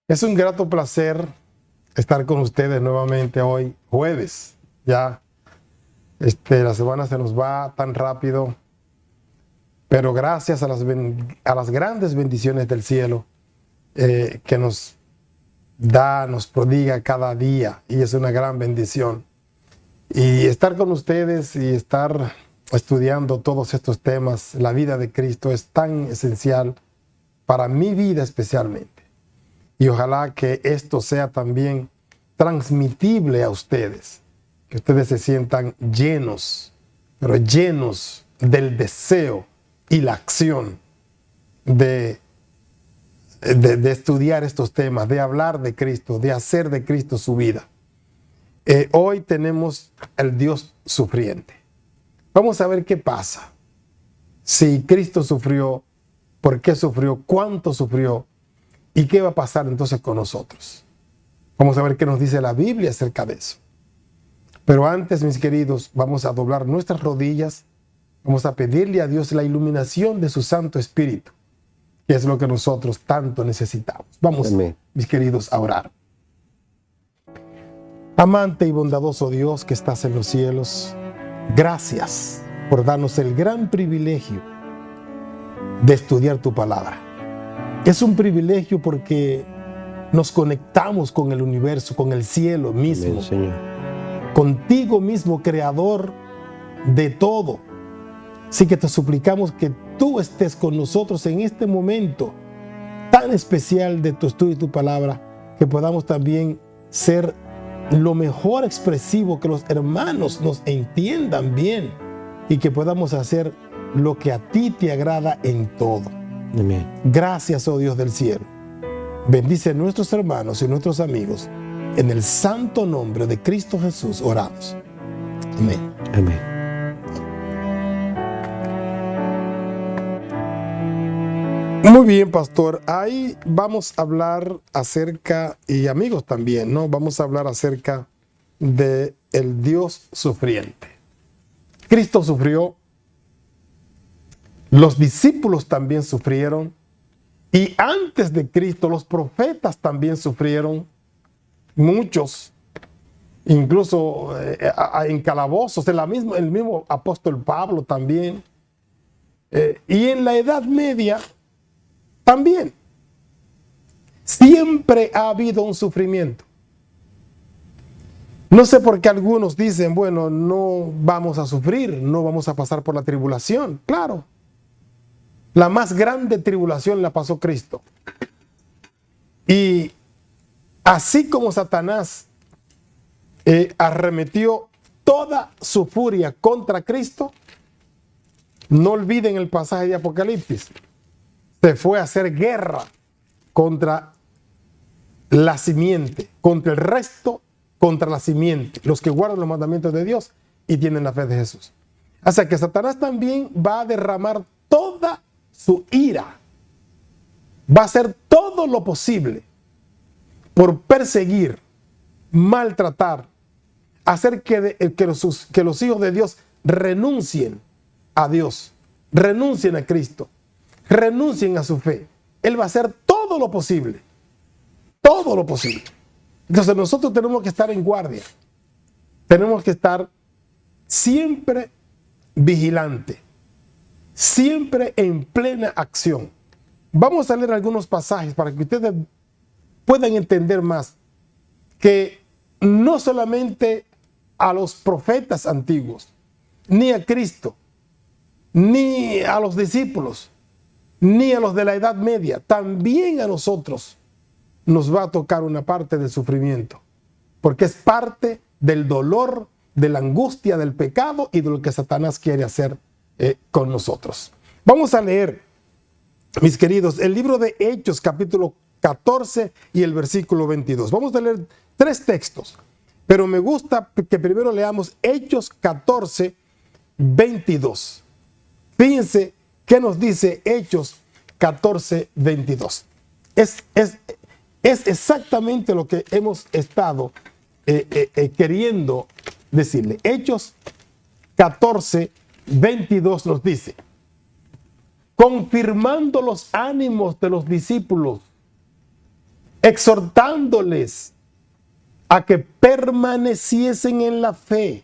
Es un grato placer estar con ustedes nuevamente hoy, jueves. Ya la semana se nos va tan rápido, pero gracias a las grandes bendiciones del cielo que nos prodiga cada día, y es una gran bendición. Y estar con ustedes y estar estudiando todos estos temas, la vida de Cristo, es tan esencial para mi vida especialmente. Y ojalá que esto sea también transmitible a ustedes, que ustedes se sientan llenos, pero llenos del deseo y la acción de estudiar estos temas, de hablar de Cristo, de hacer de Cristo su vida. Hoy tenemos el Dios sufriente. Vamos a ver qué pasa. Si Cristo sufrió, ¿por qué sufrió? ¿Cuánto sufrió? ¿Y qué va a pasar entonces con nosotros? Vamos a ver qué nos dice la Biblia acerca de eso. Pero antes, mis queridos, vamos a doblar nuestras rodillas. Vamos a pedirle a Dios la iluminación de su Santo Espíritu, que es lo que nosotros tanto necesitamos. Vamos, amén, mis queridos, a orar. Amante y bondadoso Dios que estás en los cielos, gracias por darnos el gran privilegio de estudiar tu palabra. Es un privilegio porque nos conectamos con el universo, con el cielo mismo. Amén, Señor. Contigo mismo, creador de todo. Así que te suplicamos que tú estés con nosotros en este momento tan especial de tu estudio y tu palabra, que podamos también ser lo mejor expresivo, que los hermanos nos entiendan bien y que podamos hacer lo que a ti te agrada en todo. Amén. Gracias, oh Dios del cielo. Bendice a nuestros hermanos y nuestros amigos. En el santo nombre de Cristo Jesús oramos. Amén. Amén. Muy bien, pastor. Ahí vamos a hablar acerca, y amigos también, ¿no? Vamos a hablar acerca de el Dios sufriente. Cristo sufrió. Los discípulos también sufrieron, y antes de Cristo los profetas también sufrieron, muchos, incluso en calabozos, el mismo apóstol Pablo también, y en la Edad Media también. Siempre ha habido un sufrimiento. No sé por qué algunos dicen, bueno, no vamos a sufrir, no vamos a pasar por la tribulación. Claro. La más grande tribulación la pasó Cristo. Y así como Satanás arremetió toda su furia contra Cristo, no olviden el pasaje de Apocalipsis. Se fue a hacer guerra contra la simiente, contra el resto, contra la simiente, los que guardan los mandamientos de Dios y tienen la fe de Jesús. O sea que Satanás también va a derramar toda su ira, va a hacer todo lo posible por perseguir, maltratar, hacer que los hijos de Dios renuncien a Dios, renuncien a Cristo, renuncien a su fe. Él va a hacer todo lo posible, todo lo posible. Entonces nosotros tenemos que estar en guardia, tenemos que estar siempre vigilantes, siempre en plena acción. Vamos a leer algunos pasajes para que ustedes puedan entender más que no solamente a los profetas antiguos, ni a Cristo, ni a los discípulos, ni a los de la Edad Media, también a nosotros nos va a tocar una parte del sufrimiento, porque es parte del dolor, de la angustia, del pecado y de lo que Satanás quiere hacer con nosotros. Vamos a leer, mis queridos, el libro de Hechos, capítulo 14 y el versículo 22. Vamos a leer 3 textos, pero me gusta que primero leamos Hechos 14, 22. Fíjense qué nos dice Hechos 14, 22. Es exactamente lo que hemos estado queriendo decirle. Hechos 14, 22 nos dice: confirmando los ánimos de los discípulos exhortándoles a que permaneciesen en la fe.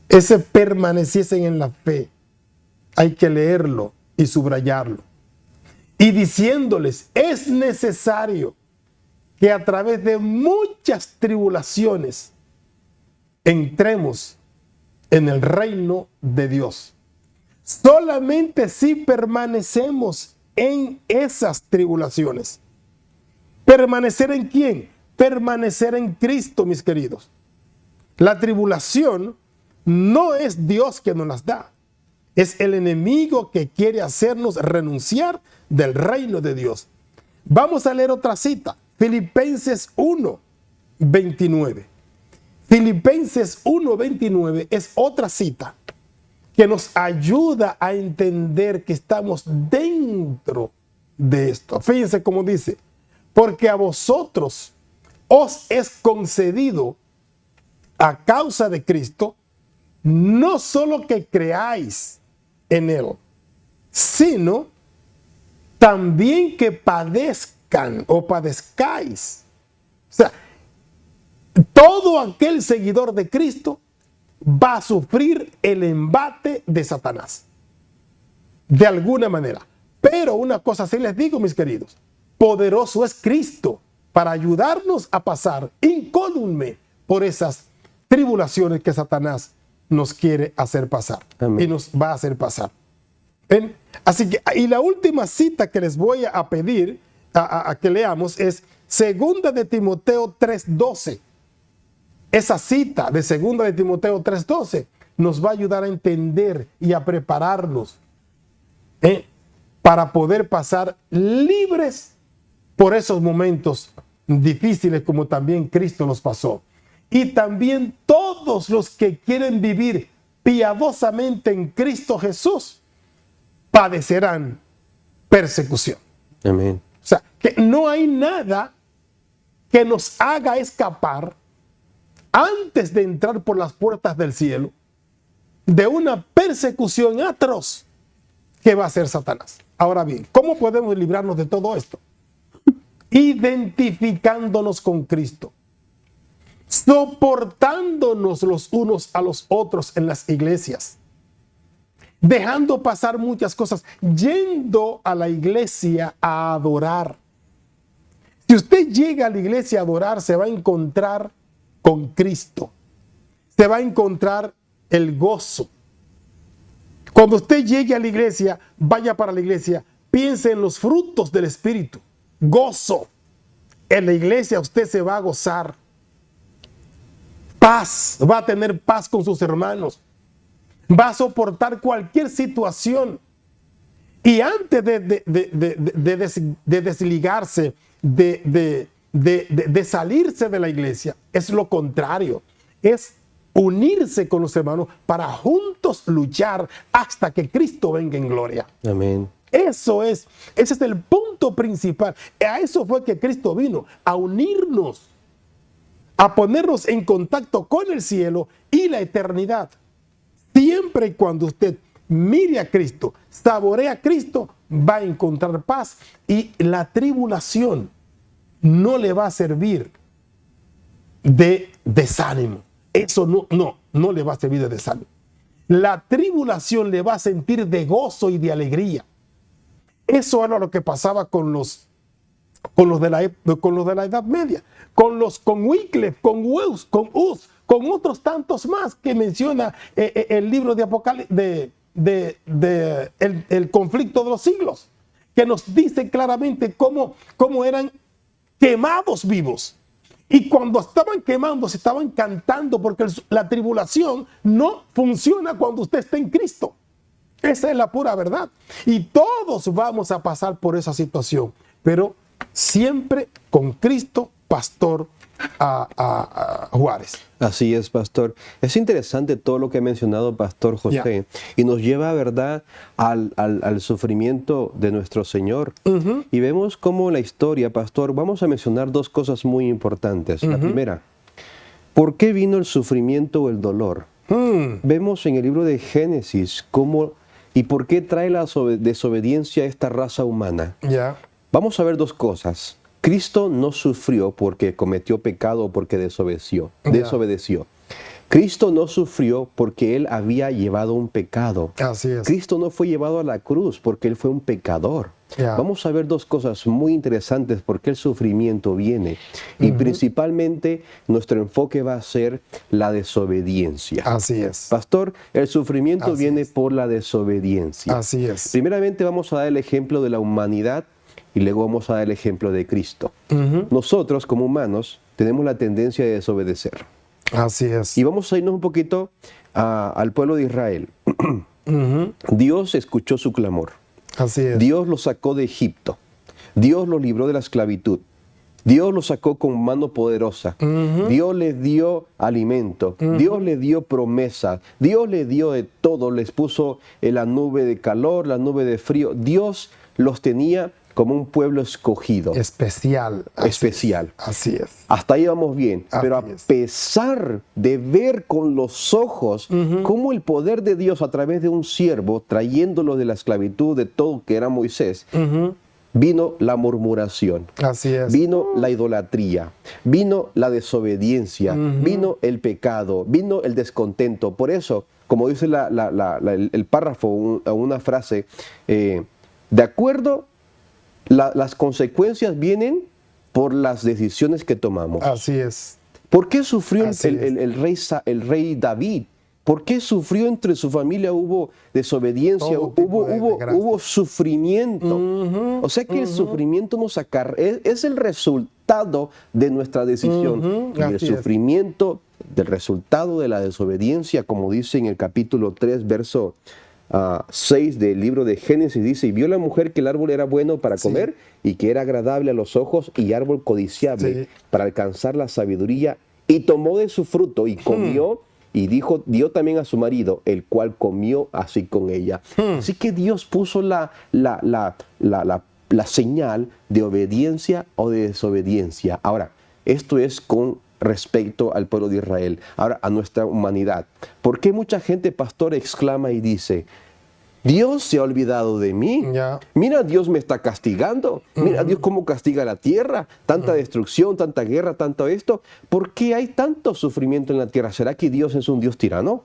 Ese permaneciesen en la fe, hay que leerlo y subrayarlo. Y diciéndoles, es necesario que a través de muchas tribulaciones entremos en el reino de Dios. Solamente si permanecemos en esas tribulaciones. ¿Permanecer en quién? Permanecer en Cristo, mis queridos. La tribulación no es Dios que nos las da. Es el enemigo que quiere hacernos renunciar del reino de Dios. Vamos a leer otra cita. Filipenses 1:29. Filipenses 1:29 es otra cita que nos ayuda a entender que estamos dentro de esto. Fíjense cómo dice, porque a vosotros os es concedido a causa de Cristo, no solo que creáis en Él, sino también que padezcan o padezcáis. O sea, todo aquel seguidor de Cristo va a sufrir el embate de Satanás. De alguna manera. Pero una cosa sí les digo, mis queridos. Poderoso es Cristo para ayudarnos a pasar incólume por esas tribulaciones que Satanás nos quiere hacer pasar. Amén. Y nos va a hacer pasar. ¿Ven? Así que, y la última cita que les voy a pedir a que leamos es 2 de Timoteo 3:12. Esa cita de 2 de Timoteo 3:12 nos va a ayudar a entender y a prepararnos para poder pasar libres por esos momentos difíciles como también Cristo nos pasó. Y también todos los que quieren vivir piadosamente en Cristo Jesús padecerán persecución. Amén. O sea, que no hay nada que nos haga escapar antes de entrar por las puertas del cielo de una persecución atroz que va a ser Satanás. Ahora bien, ¿cómo podemos librarnos de todo esto? Identificándonos con Cristo, soportándonos los unos a los otros en las iglesias, dejando pasar muchas cosas, yendo a la iglesia a adorar. Si usted llega a la iglesia a adorar, se va a encontrar con Cristo, se va a encontrar el gozo. Cuando usted llegue a la iglesia, vaya para la iglesia, piense en los frutos del Espíritu. Gozo. En la iglesia usted se va a gozar. Paz. Va a tener paz con sus hermanos. Va a soportar cualquier situación. Y antes de desligarse, de salirse de la iglesia, es lo contrario. Es unirse con los hermanos para juntos luchar hasta que Cristo venga en gloria. Amén. Ese es el punto principal. A eso fue que Cristo vino, a unirnos, a ponernos en contacto con el cielo y la eternidad. Siempre y cuando usted mire a Cristo, saboree a Cristo, va a encontrar paz y la tribulación no le va a servir de desánimo. Eso no le va a servir de desánimo. La tribulación le va a sentir de gozo y de alegría. Eso era lo que pasaba con los de la Edad Media, con Wycliffe, con Hus, con otros tantos más que menciona el libro de Apocalipsis, el conflicto de los siglos, que nos dice claramente cómo eran quemados vivos. Y cuando estaban quemando, se estaban cantando, porque la tribulación no funciona cuando usted está en Cristo. Esa es la pura verdad. Y todos vamos a pasar por esa situación, pero siempre con Cristo, Pastor Juárez. Así es, pastor. Es interesante todo lo que ha mencionado Pastor José, y nos lleva, ¿verdad?, al sufrimiento de nuestro Señor. Y vemos cómo la historia, pastor, vamos a mencionar dos cosas muy importantes. La primera, ¿por qué vino el sufrimiento o el dolor? Vemos en el libro de Génesis cómo y por qué trae la desobediencia a esta raza humana. Vamos a ver dos cosas. Cristo no sufrió porque cometió pecado o porque desobedeció. Cristo no sufrió porque Él había llevado un pecado. Así es. Cristo no fue llevado a la cruz porque Él fue un pecador. Vamos a ver dos cosas muy interesantes porque el sufrimiento viene. Y principalmente nuestro enfoque va a ser la desobediencia. Así es. Pastor, el sufrimiento viene por la desobediencia. Así es. Primeramente vamos a dar el ejemplo de la humanidad y luego vamos a dar el ejemplo de Cristo. Nosotros como humanos tenemos la tendencia de desobedecer. Así es. Y vamos a irnos un poquito al pueblo de Israel. Dios escuchó su clamor. Así es. Dios los sacó de Egipto. Dios los libró de la esclavitud. Dios los sacó con mano poderosa. Dios les dio alimento. Dios les dio promesa. Dios les dio de todo. Les puso la nube de calor, la nube de frío. Dios los tenía como un pueblo escogido. Especial. Especial. Así es. Hasta ahí vamos bien. Pero a Así es. pesar de ver con los ojos cómo el poder de Dios a través de un siervo, trayéndolo de la esclavitud de todo que era Moisés, vino la murmuración. Así es. Vino la idolatría, vino la desobediencia, vino el pecado, vino el descontento. Por eso, como dice el párrafo, una frase, de acuerdo, las consecuencias vienen por las decisiones que tomamos. Así es. ¿Por qué sufrió Así el rey David? ¿Por qué sufrió entre su familia? Hubo desobediencia, hubo sufrimiento. O sea que el sufrimiento es el resultado de nuestra decisión. Y el sufrimiento del resultado de la desobediencia, como dice en el capítulo 3, verso 6 del libro de Génesis, dice: y vio la mujer que el árbol era bueno para comer y que era agradable a los ojos y árbol codiciable para alcanzar la sabiduría, y tomó de su fruto y comió. Y dio también a su marido, el cual comió así con ella. Así que Dios puso la señal de obediencia o de desobediencia. Ahora, esto es con respecto al pueblo de Israel. Ahora, a nuestra humanidad. ¿Por qué mucha gente, pastor, exclama y dice: Dios se ha olvidado de mí? Mira, Dios me está castigando. Mira, Dios cómo castiga la tierra. Tanta destrucción, tanta guerra, tanto esto. ¿Por qué hay tanto sufrimiento en la tierra? ¿Será que Dios es un Dios tirano?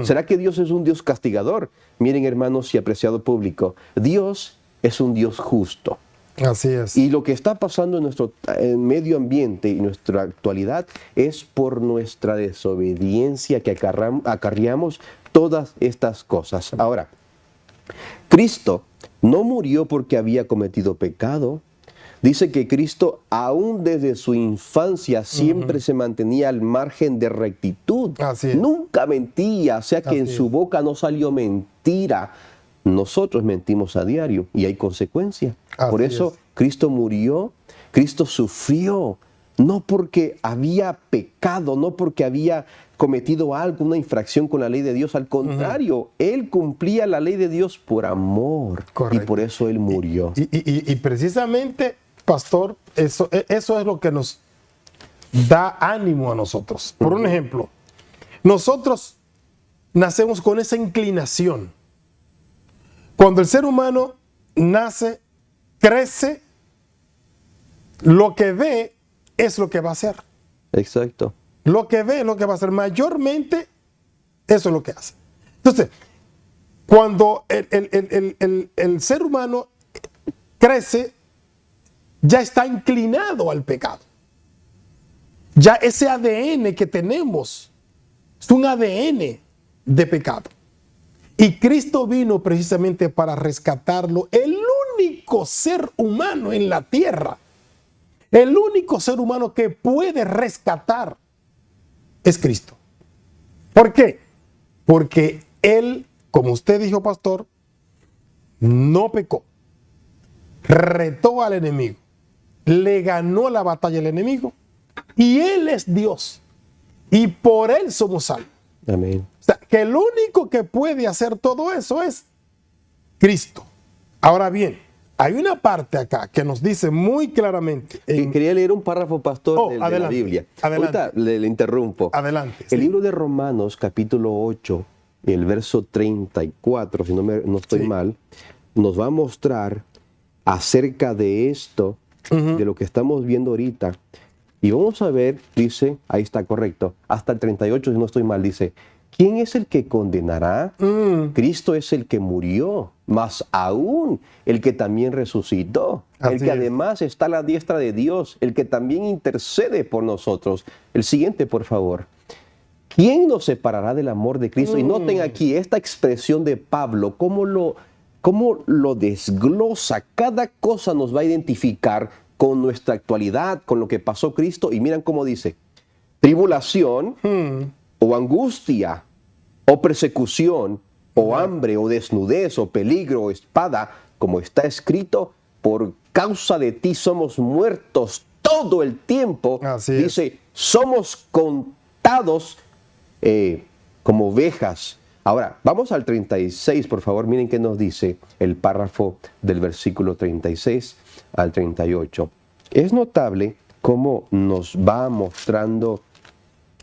¿Será que Dios es un Dios castigador? Miren, hermanos y apreciado público, Dios es un Dios justo. Así es. Y lo que está pasando en nuestro medio ambiente y nuestra actualidad es por nuestra desobediencia que acarreamos todas estas cosas. Ahora, Cristo no murió porque había cometido pecado. Dice que Cristo, aún desde su infancia, siempre se mantenía al margen de rectitud. Así es. Nunca mentía, o sea que en su boca no salió mentira. Nosotros mentimos a diario y hay consecuencias. Por eso Cristo murió, Cristo sufrió, no porque había pecado, no porque había cometido algo, una infracción con la ley de Dios. Al contrario, Él cumplía la ley de Dios por amor. Correcto. Y por eso Él murió. Y precisamente, pastor, eso es lo que nos da ánimo a nosotros. Por un ejemplo, nosotros nacemos con esa inclinación. Cuando el ser humano nace, crece, lo que ve es lo que va a hacer. Exacto. Lo que ve es lo que va a hacer. Mayormente, eso es lo que hace. Entonces, cuando el ser humano crece, ya está inclinado al pecado. Ya ese ADN que tenemos es un ADN de pecado. Y Cristo vino precisamente para rescatarlo. El único ser humano en la tierra, el único ser humano que puede rescatar es Cristo. ¿Por qué? Porque Él, como usted dijo, pastor, no pecó. Retó al enemigo. Le ganó la batalla al enemigo. Y Él es Dios. Y por Él somos salvos. Amén. O sea, que el único que puede hacer todo eso es Cristo. Ahora bien, hay una parte acá que nos dice muy claramente. Quería leer un párrafo, pastor, de la Biblia. Adelante. Ahorita le interrumpo. Adelante. El libro de Romanos, capítulo 8, el verso 34, si no estoy mal, nos va a mostrar acerca de esto, de lo que estamos viendo ahorita. Y vamos a ver, dice, ahí está correcto, hasta el 38, si no estoy mal, dice, ¿quién es el que condenará? Cristo es el que murió, más aún el que también resucitó, el que además está a la diestra de Dios, el que también intercede por nosotros. El siguiente, por favor. ¿Quién nos separará del amor de Cristo? Y noten aquí esta expresión de Pablo, cómo lo desglosa. Cada cosa nos va a identificar con nuestra actualidad, con lo que pasó Cristo. Y miren cómo dice, tribulación o angustia o persecución o hambre o desnudez o peligro o espada, como está escrito, por causa de ti somos muertos todo el tiempo. Dice, somos contados como ovejas. Ahora, vamos al 36, por favor. Miren qué nos dice el párrafo del versículo 36 al 38. Es notable cómo nos va mostrando.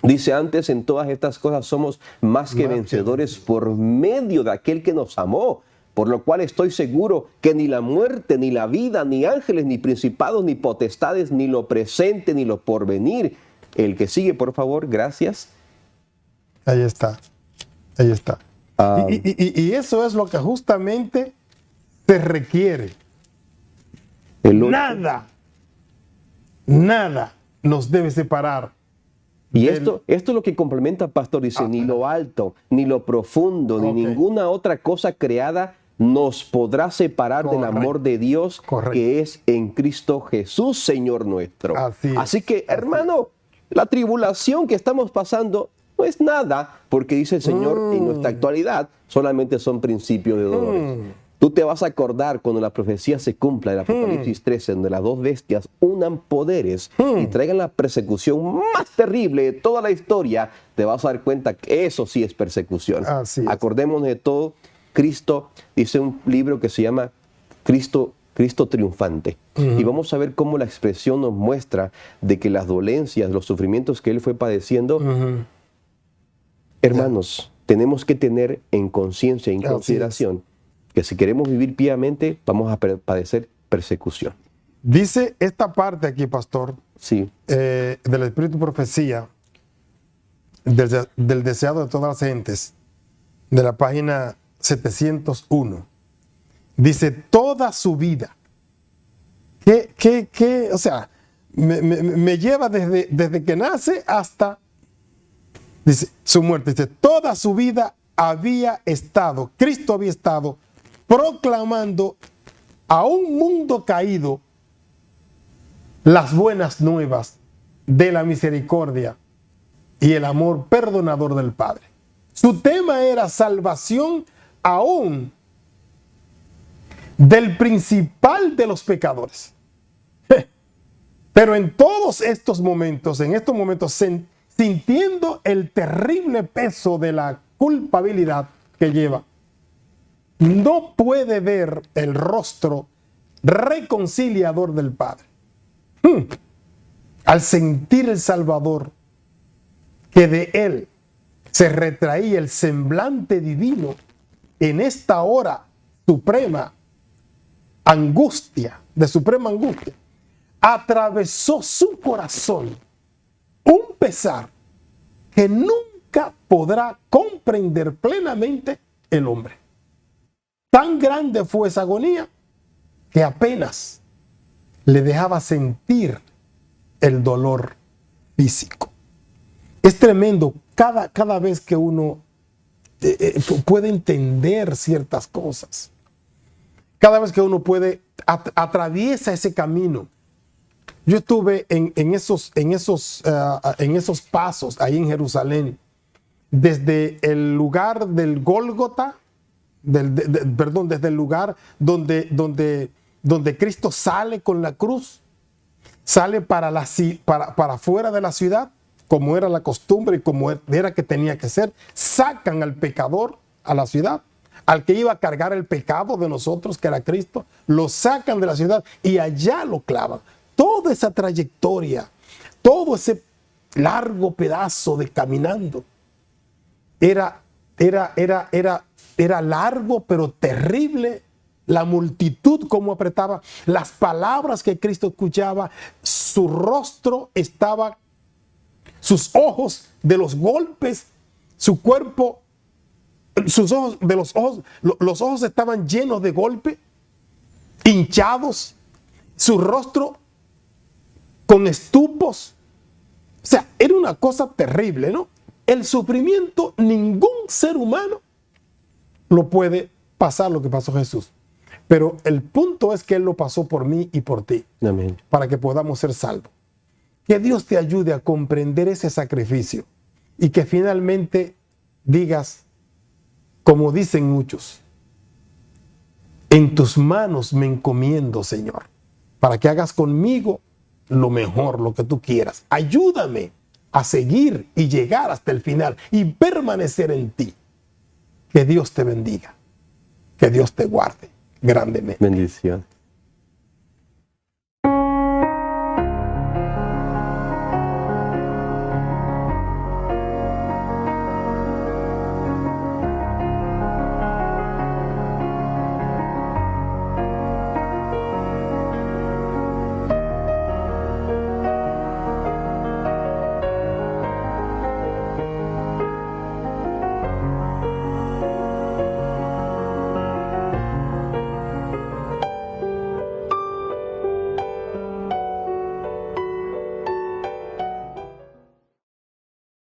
Dice, antes en todas estas cosas somos más que vencedores por medio de aquel que nos amó. Por lo cual estoy seguro que ni la muerte, ni la vida, ni ángeles, ni principados, ni potestades, ni lo presente, ni lo porvenir. El que sigue, por favor, gracias. Ahí está. Ahí está. Y eso es lo que justamente se requiere. Nada nos debe separar. Y esto es lo que complementa, pastor. Dice, ni lo alto, ni lo profundo, ni ninguna otra cosa creada nos podrá separar del amor de Dios que es en Cristo Jesús, Señor nuestro. Así que, hermano, la tribulación que estamos pasando no es nada, porque dice el Señor, en nuestra actualidad solamente son principios de dolores. Tú te vas a acordar cuando la profecía se cumpla, en Apocalipsis 13, donde las dos bestias unan poderes y traigan la persecución más terrible de toda la historia, te vas a dar cuenta que eso sí es persecución. Acordémonos de todo. Cristo dice un libro que se llama Cristo triunfante. Y vamos a ver cómo la expresión nos muestra de que las dolencias, los sufrimientos que Él fue padeciendo, hermanos, tenemos que tener en conciencia y en consideración que si queremos vivir piamente, vamos a padecer persecución. Dice esta parte aquí, pastor, del Espíritu Profecía, del deseado de todas las gentes, de la página 701. Dice, toda su vida. O sea, me lleva desde que nace hasta, dice, su muerte. Dice, toda su vida Cristo había estado proclamando a un mundo caído las buenas nuevas de la misericordia y el amor perdonador del Padre. Su tema era salvación aún del principal de los pecadores. Pero en todos estos momentos, sintiendo el terrible peso de la culpabilidad que lleva, no puede ver el rostro reconciliador del Padre. Al sentir el Salvador, que de él se retraía el semblante divino, en esta hora suprema angustia, atravesó su corazón un pesar que nunca podrá comprender plenamente el hombre. Tan grande fue esa agonía que apenas le dejaba sentir el dolor físico. Es tremendo cada vez que uno puede entender ciertas cosas. Cada vez que uno atraviesa ese camino. Yo estuve en esos pasos ahí en Jerusalén, desde el lugar del Gólgota, desde el lugar donde Cristo sale con la cruz, sale para afuera de la ciudad, como era la costumbre y como era que tenía que ser. Sacan al pecador a la ciudad, al que iba a cargar el pecado de nosotros, que era Cristo, lo sacan de la ciudad y allá lo clavan. Toda esa trayectoria, todo ese largo pedazo de caminando, era largo, pero terrible la multitud cómo apretaba, las palabras que Cristo escuchaba, su rostro estaba, sus ojos de los golpes, su cuerpo, sus ojos, los ojos estaban llenos de golpe, hinchados, su rostro con estupos. O sea, era una cosa terrible, ¿no? El sufrimiento, ningún ser humano lo puede pasar lo que pasó Jesús. Pero el punto es que Él lo pasó por mí y por ti. Amén. Para que podamos ser salvos. Que Dios te ayude a comprender ese sacrificio y que finalmente digas, como dicen muchos, en tus manos me encomiendo, Señor, para que hagas conmigo lo mejor, lo que tú quieras. Ayúdame a seguir y llegar hasta el final y permanecer en ti. Que Dios te bendiga. Que Dios te guarde grandemente. Bendiciones.